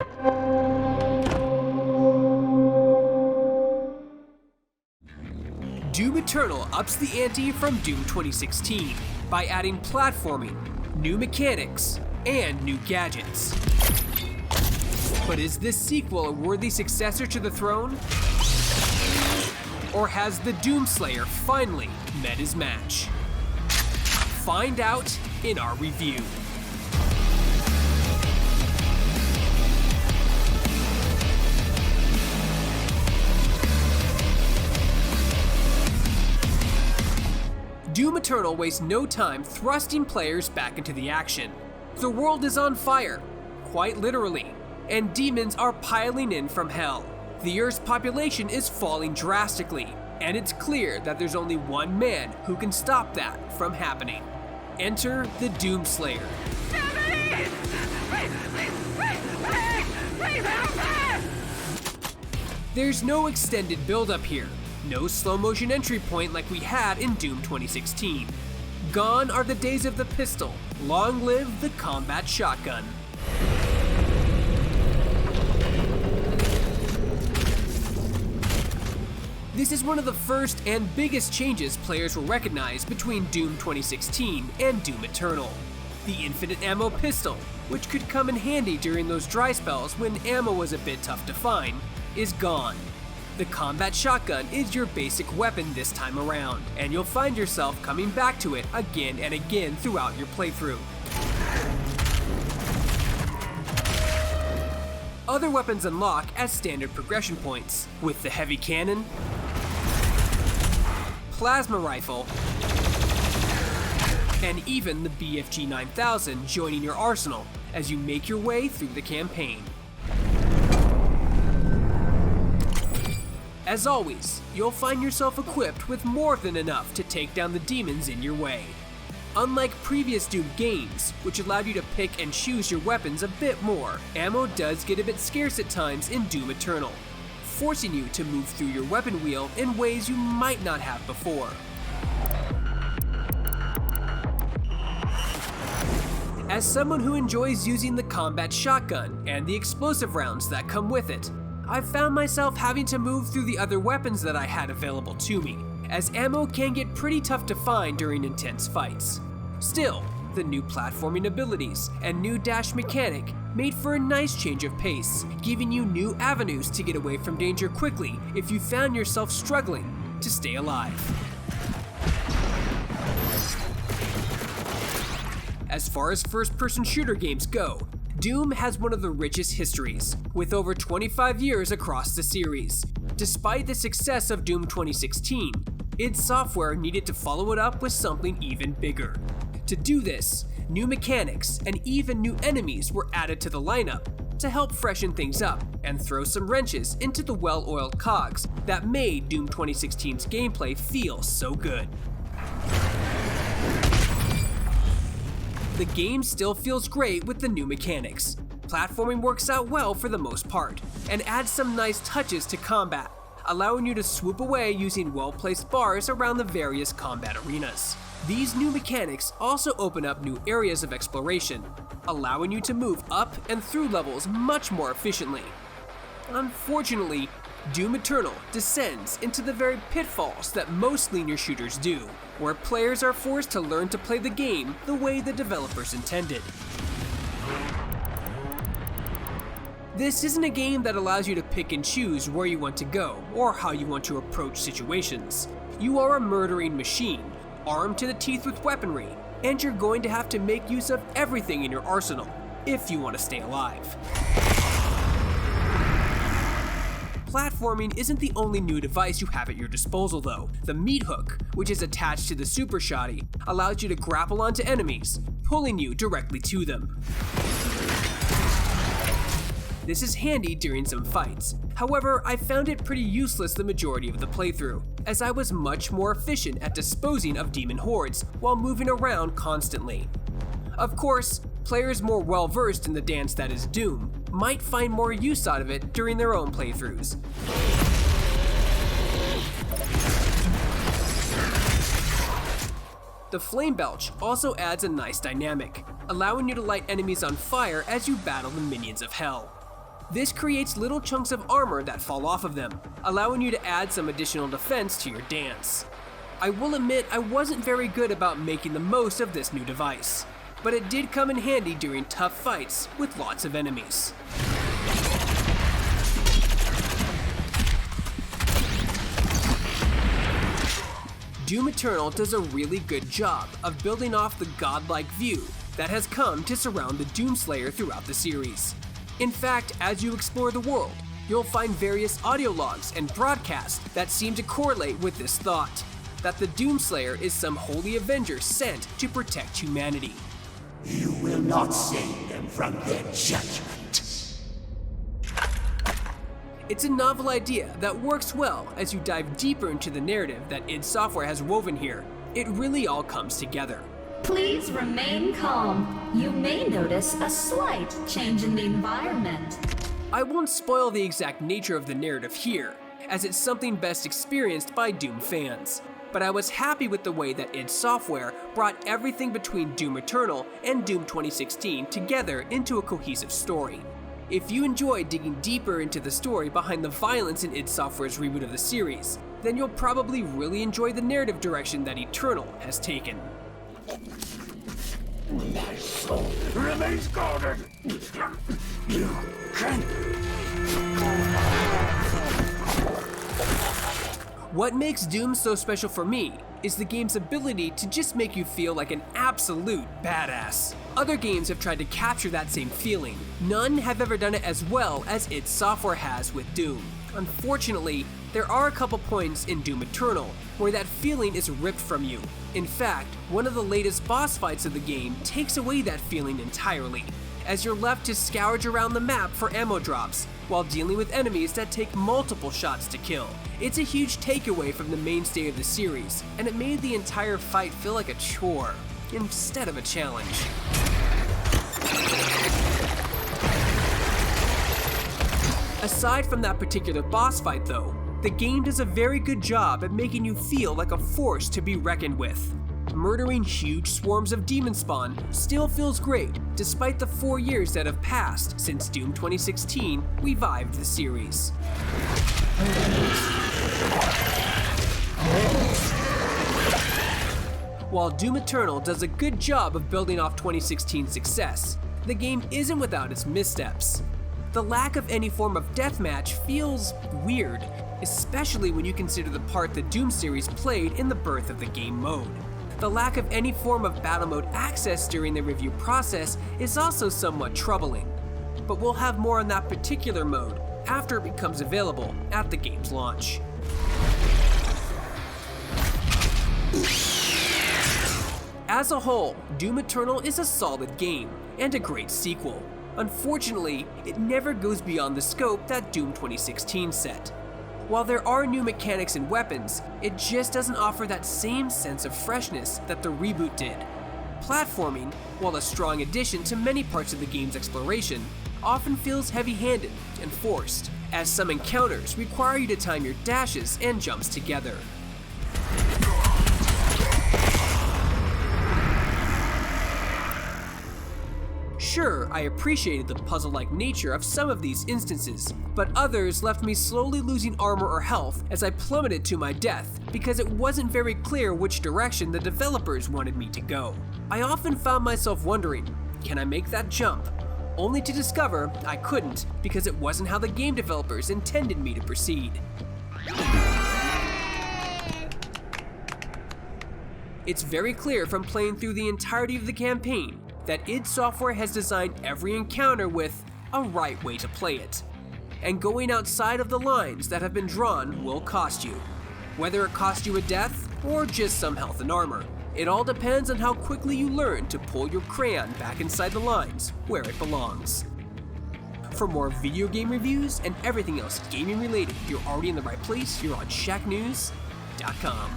Doom Eternal ups the ante from Doom 2016 by adding platforming, new mechanics, and new gadgets. But is this sequel a worthy successor to the throne? Or has the Doomslayer finally met his match? Find out in our review. Doom Eternal wastes no time thrusting players back into the action. The world is on fire, quite literally, and demons are piling in from hell. The Earth's population is falling drastically, and it's clear that there's only one man who can stop that from happening. Enter the Doomslayer. There's no extended build-up here. No slow-motion entry point like we had in Doom 2016. Gone are the days of the pistol. Long live the combat shotgun. This is one of the first and biggest changes players will recognize between Doom 2016 and Doom Eternal. The infinite ammo pistol, which could come in handy during those dry spells when ammo was a bit tough to find, is gone. The combat shotgun is your basic weapon this time around, and you'll find yourself coming back to it again and again throughout your playthrough. Other weapons unlock as standard progression points, with the heavy cannon, plasma rifle, and even the BFG 9000 joining your arsenal as you make your way through the campaign. As always, you'll find yourself equipped with more than enough to take down the demons in your way. Unlike previous Doom games, which allowed you to pick and choose your weapons a bit more, ammo does get a bit scarce at times in Doom Eternal, forcing you to move through your weapon wheel in ways you might not have before. As someone who enjoys using the combat shotgun and the explosive rounds that come with it, I've found myself having to move through the other weapons that I had available to me, as ammo can get pretty tough to find during intense fights. Still, the new platforming abilities and new dash mechanic made for a nice change of pace, giving you new avenues to get away from danger quickly if you found yourself struggling to stay alive. As far as first-person shooter games go, Doom has one of the richest histories, with over 25 years across the series. Despite the success of Doom 2016, id Software needed to follow it up with something even bigger. To do this, new mechanics and even new enemies were added to the lineup to help freshen things up and throw some wrenches into the well-oiled cogs that made Doom 2016's gameplay feel so good. The game still feels great with the new mechanics. Platforming works out well for the most part, and adds some nice touches to combat, allowing you to swoop away using well-placed bars around the various combat arenas. These new mechanics also open up new areas of exploration, allowing you to move up and through levels much more efficiently. Unfortunately, Doom Eternal descends into the very pitfalls that most linear shooters do, where players are forced to learn to play the game the way the developers intended. This isn't a game that allows you to pick and choose where you want to go or how you want to approach situations. You are a murdering machine, armed to the teeth with weaponry, and you're going to have to make use of everything in your arsenal if you want to stay alive. Platforming isn't the only new device you have at your disposal though. The meat hook, which is attached to the super shotty, allows you to grapple onto enemies, pulling you directly to them. This is handy during some fights. However, I found it pretty useless the majority of the playthrough, as I was much more efficient at disposing of demon hordes while moving around constantly. Of course, players more well-versed in the dance that is Doom might find more use out of it during their own playthroughs. The Flame Belch also adds a nice dynamic, allowing you to light enemies on fire as you battle the minions of hell. This creates little chunks of armor that fall off of them, allowing you to add some additional defense to your dance. I will admit I wasn't very good about making the most of this new device, but it did come in handy during tough fights with lots of enemies. Doom Eternal does a really good job of building off the godlike view that has come to surround the Doomslayer throughout the series. In fact, as you explore the world, you'll find various audio logs and broadcasts that seem to correlate with this thought, that the Doomslayer is some holy avenger sent to protect humanity. You will not save them from their judgment. It's a novel idea that works well as you dive deeper into the narrative that id Software has woven here. It really all comes together. Please remain calm. You may notice a slight change in the environment. I won't spoil the exact nature of the narrative here, as it's something best experienced by Doom fans. But I was happy with the way that id Software brought everything between Doom Eternal and Doom 2016 together into a cohesive story. If you enjoy digging deeper into the story behind the violence in id Software's reboot of the series, then you'll probably really enjoy the narrative direction that Eternal has taken. My soul remains guarded. You can. What makes Doom so special for me is the game's ability to just make you feel like an absolute badass. Other games have tried to capture that same feeling. None have ever done it as well as id Software has with Doom. Unfortunately, there are a couple points in Doom Eternal where that feeling is ripped from you. In fact, one of the latest boss fights of the game takes away that feeling entirely, as you're left to scourge around the map for ammo drops, while dealing with enemies that take multiple shots to kill. It's a huge takeaway from the mainstay of the series, and it made the entire fight feel like a chore, instead of a challenge. Aside from that particular boss fight though, the game does a very good job at making you feel like a force to be reckoned with. Murdering huge swarms of demon spawn still feels great, despite the 4 years that have passed since Doom 2016 revived the series. While Doom Eternal does a good job of building off 2016's success, the game isn't without its missteps. The lack of any form of deathmatch feels weird, especially when you consider the part the Doom series played in the birth of the game mode. The lack of any form of battle mode access during the review process is also somewhat troubling, but we'll have more on that particular mode after it becomes available at the game's launch. As a whole, Doom Eternal is a solid game and a great sequel. Unfortunately, it never goes beyond the scope that Doom 2016 set. While there are new mechanics and weapons, it just doesn't offer that same sense of freshness that the reboot did. Platforming, while a strong addition to many parts of the game's exploration, often feels heavy-handed and forced, as some encounters require you to time your dashes and jumps together. Sure, I appreciated the puzzle-like nature of some of these instances, but others left me slowly losing armor or health as I plummeted to my death because it wasn't very clear which direction the developers wanted me to go. I often found myself wondering, can I make that jump? Only to discover I couldn't because it wasn't how the game developers intended me to proceed. It's very clear from playing through the entirety of the campaign that id Software has designed every encounter with a right way to play it. And going outside of the lines that have been drawn will cost you. Whether it costs you a death or just some health and armor, it all depends on how quickly you learn to pull your crayon back inside the lines where it belongs. For more video game reviews and everything else gaming related, you're already in the right place. You're on Shacknews.com.